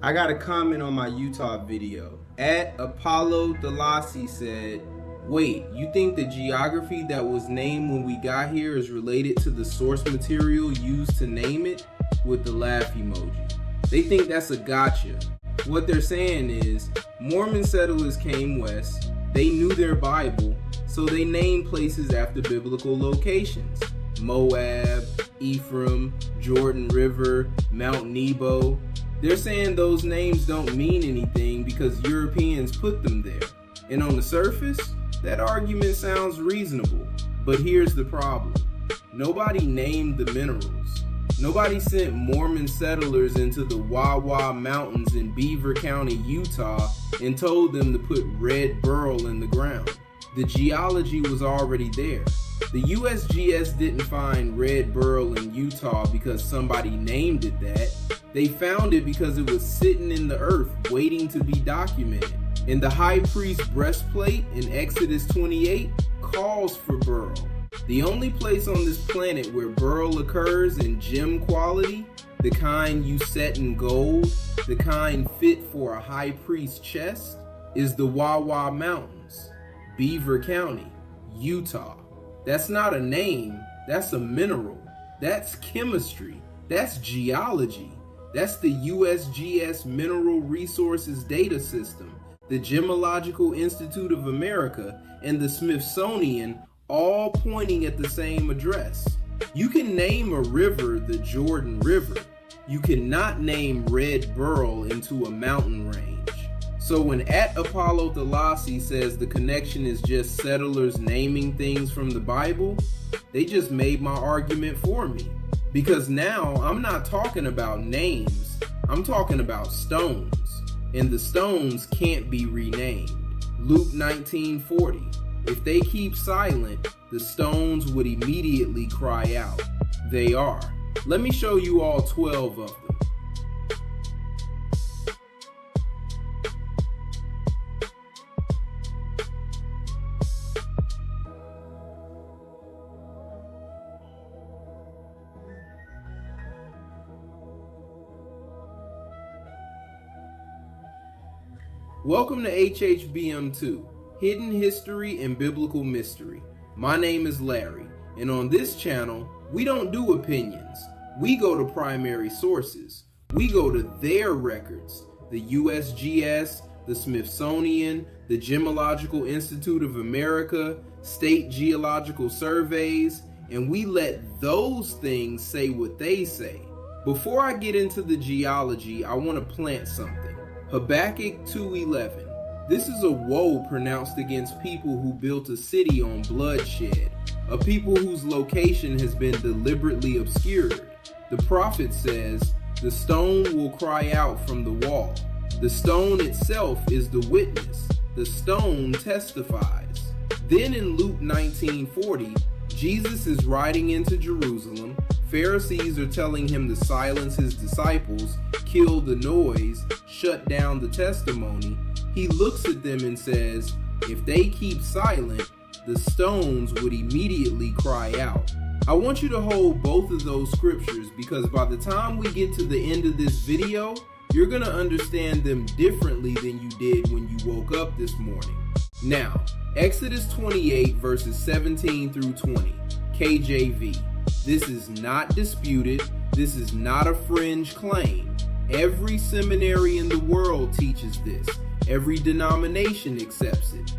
I got a comment on my Utah video. At Apollo Delossi said, wait, you think the geography that was named when we got here is related to the source material used to name it? With the laugh emoji. They think that's a gotcha. What they're saying is, Mormon settlers came west, they knew their Bible, so they named places after biblical locations. Moab, Ephraim, Jordan River, Mount Nebo. They're saying those names don't mean anything because Europeans put them there. And on the surface, that argument sounds reasonable. But here's the problem. Nobody named the minerals. Nobody sent Mormon settlers into the Wawa Mountains in Beaver County, Utah, and told them to put red burl in the ground. The geology was already there. The USGS didn't find red burl in Utah because somebody named it that. They found it because it was sitting in the earth waiting to be documented. And the high priest breastplate in Exodus 28 calls for burl. The only place on this planet where burl occurs in gem quality, the kind you set in gold, the kind fit for a high priest's chest, is the Wawa Mountains, Beaver County, Utah. That's not a name, that's a mineral. That's chemistry, that's geology. That's the USGS Mineral Resources Data System, the Gemological Institute of America, and the Smithsonian all pointing at the same address. You can name a river the Jordan River. You cannot name red burl into a mountain range. So when at Apollo Delossi says the connection is just settlers naming things from the Bible, they just made my argument for me. Because now I'm not talking about names, I'm talking about stones. And the stones can't be renamed. Luke 19:40. If they keep silent, the stones would immediately cry out. They are. Let me show you all 12 of them. Welcome to HHBM2, Hidden History and Biblical Mystery. My name is Larry, and on this channel, we don't do opinions. We go to primary sources. We go to their records, the USGS, the Smithsonian, the Gemological Institute of America, state geological surveys, and we let those things say what they say. Before I get into the geology, I want to plant something. Habakkuk 2:11. This is a woe pronounced against people who built a city on bloodshed, a people whose location has been deliberately obscured. The prophet says, the stone will cry out from the wall. The stone itself is the witness. The stone testifies. Then in Luke 19:40, Jesus is riding into Jerusalem. Pharisees are telling him to silence his disciples, kill the noise, shut down the testimony. He looks at them and says, if they keep silent, the stones would immediately cry out. I want you to hold both of those scriptures because by the time we get to the end of this video, you're going to understand them differently than you did when you woke up this morning. Now, Exodus 28 verses 17 through 20, KJV. This is not disputed. This is not a fringe claim. Every seminary in the world teaches this. Every denomination accepts it.